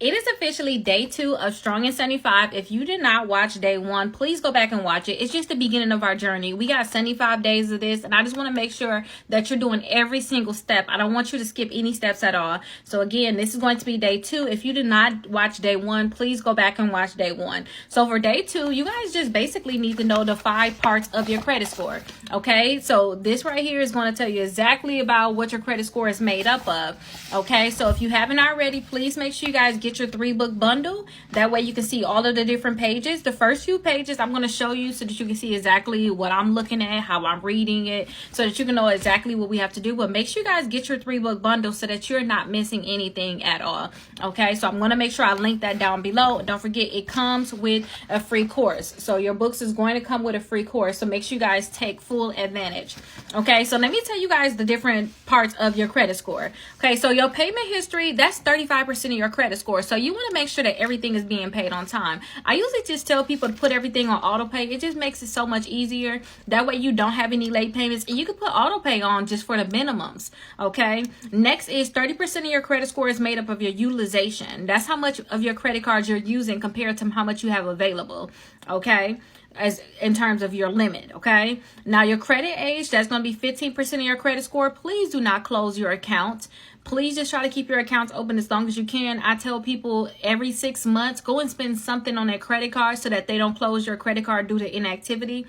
It is officially day 2 of Strong and 75. If you did not watch day 1, please go back and watch it. It's just the beginning of our journey. We got 75 days of this, and I just want to make sure that you're doing every single step. I don't want you to skip any steps at all. So again, this is going to be day 2. If you did not watch day 1, please go back and watch day 1. So for day 2, you guys just basically need to know the 5 parts of your credit score. Okay, so this right here is going to tell you exactly about what your credit score is made up of. Okay, so if you haven't already, please make sure you guys get your 3-book bundle. That way you can see all of the different pages. The first few pages I'm going to show you so that you can see exactly what I'm looking at, how I'm reading it, so that you can know exactly what we have to do. But make sure you guys get your 3-book bundle so that you're not missing anything at all. Okay, so I'm going to make sure I link that down below. Don't forget, it comes with a free course. So your books is going to come with a free course. So make sure you guys take full advantage. Okay, so let me tell you guys the different parts of your credit score. Okay, so your payment history, that's 35% of your credit score. So you want to make sure that everything is being paid on time. I usually just tell people to put everything on auto pay. It just makes it so much easier. That way you don't have any late payments, and you can put auto pay on just for the minimums. Okay, next is 30% of your credit score is made up of your utilization. That's how much of your credit cards you're using compared to how much you have available. Okay, as in terms of your limit. Okay, now your credit age, that's going to be 15% of your credit score. Please do not close your account. Please just try to keep your accounts open as long as you can. I tell people every 6 months, go and spend something on their credit card so that they don't close your credit card due to inactivity.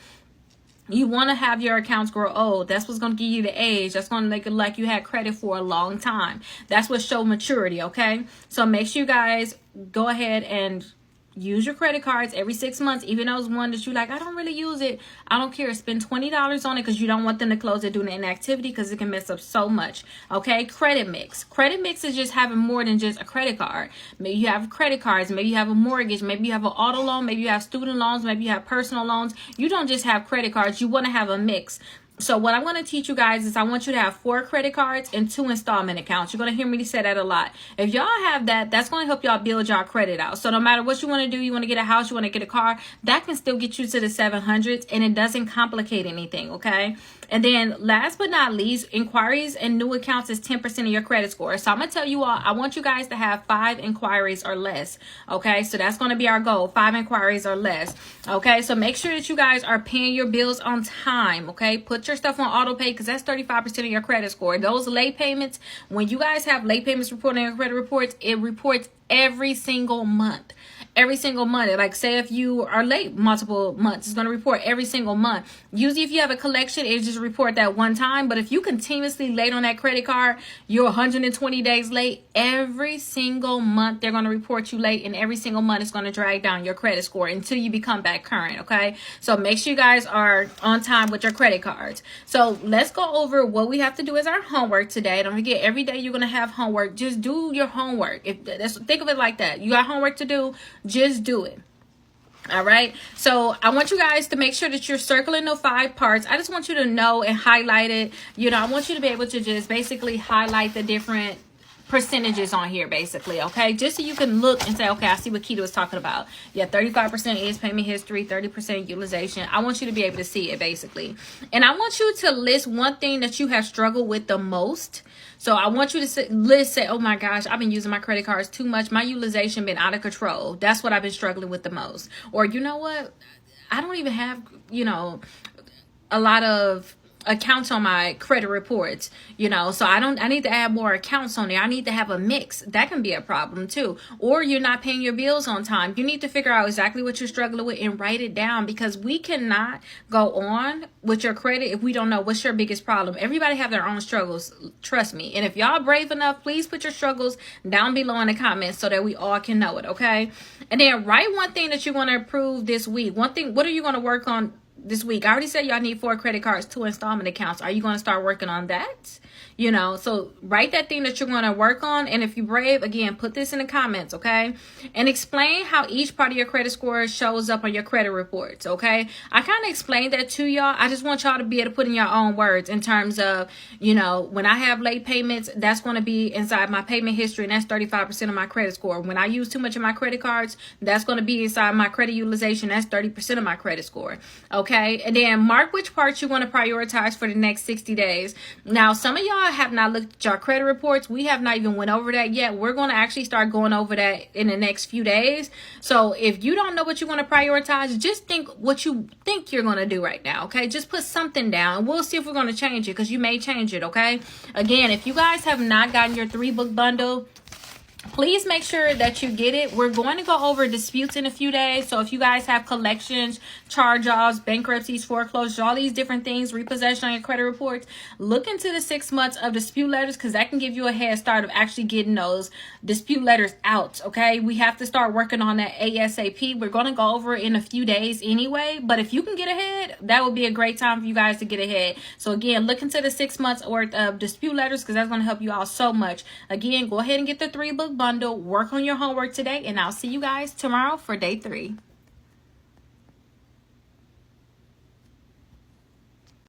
You want to have your accounts grow old. That's what's going to give you the age. That's going to make it like you had credit for a long time. That's what shows maturity. Okay, so make sure you guys go ahead and use your credit cards every 6 months. Even those one that you like, I don't really use it, I don't care, spend $20 on it, because you don't want them to close it due to inactivity, because it can mess up so much. Okay, credit mix is just having more than just a credit card. Maybe you have credit cards, maybe you have a mortgage, maybe you have an auto loan, maybe you have student loans, maybe you have personal loans. You don't just have credit cards, you want to have a mix. So what I'm going to teach you guys is I want you to have 4 credit cards and 2 installment accounts. You're going to hear me say that a lot. If y'all have that, that's going to help y'all build y'all credit out. So no matter what you want to do, you want to get a house, you want to get a car, that can still get you to the 700s, and it doesn't complicate anything. Okay. And then last but not least, inquiries and new accounts is 10% of your credit score. So I'm going to tell you all, I want you guys to have 5 inquiries or less. Okay, so that's going to be our goal, 5 inquiries or less. Okay, so make sure that you guys are paying your bills on time. Okay, put your stuff on auto pay, because that's 35% of your credit score. Those late payments, when you guys have late payments reported in your credit reports, it reports every single month. Every single month. Like, say if you are late multiple months, it's going to report every single month. Usually if you have a collection, it just report that one time. But if you continuously late on that credit card, you're 120 days late, every single month they're going to report you late, and every single month it's going to drag down your credit score until you become back current. Okay, so make sure you guys are on time with your credit cards. So let's go over what we have to do as our homework today. Don't forget, every day you're going to have homework. Just do your homework. Think of it like that. You got homework to do, just do it. All right, so I want you guys to make sure that you're circling the 5 parts. I just want you to know and highlight it. You know, I want you to be able to just basically highlight the different percentages on here, basically. Okay, just so you can look and say, okay, I see what Keita was talking about. Yeah, 35% is payment history, 30% utilization. I want you to be able to see it, basically. And I want you to list one thing that you have struggled with the most. So I want you to say, oh my gosh, I've been using my credit cards too much. My utilization been out of control. That's what I've been struggling with the most. Or, you know what? I don't even have, you know, a lot of accounts on my credit reports, you know, so I need to add more accounts on there. I need to have a mix. That can be a problem too. Or you're not paying your bills on time. You need to figure out exactly what you're struggling with and write it down, because we cannot go on with your credit if we don't know what's your biggest problem. Everybody have their own struggles, trust me. And if y'all brave enough, please put your struggles down below in the comments so that we all can know it. Okay, and then write one thing that you want to improve this week. One thing, what are you going to work on this week? I already said y'all need 4 credit cards, 2 installment accounts. Are you going to start working on that? You know, so write that thing that you're going to work on. And if you're brave, again, put this in the comments, okay? And explain how each part of your credit score shows up on your credit reports, okay? I kind of explained that to y'all. I just want y'all to be able to put in your own words in terms of, you know, when I have late payments, that's going to be inside my payment history, and that's 35% of my credit score. When I use too much of my credit cards, that's going to be inside my credit utilization. That's 30% of my credit score, okay? Okay, and then mark which parts you want to prioritize for the next 60 days. Now, some of y'all have not looked at your credit reports. We have not even went over that yet. We're going to actually start going over that in the next few days. So if you don't know what you want to prioritize, just think what you think you're going to do right now. Okay, just put something down. We'll see if we're going to change it, because you may change it. Okay, again, if you guys have not gotten your 3-book bundle, please make sure that you get it. We're going to go over disputes in a few days. So if you guys have collections, charge-offs, bankruptcies, foreclosures, all these different things, repossession on your credit reports, look into the 6 months of dispute letters, because that can give you a head start of actually getting those dispute letters out. Okay, we have to start working on that ASAP. We're going to go over it in a few days anyway, but if you can get ahead, that would be a great time for you guys to get ahead. So again, look into the 6 months worth of dispute letters, because that's going to help you out so much. Again, go ahead and get the 3-book bundle, work on your homework today, and I'll see you guys tomorrow for day 3.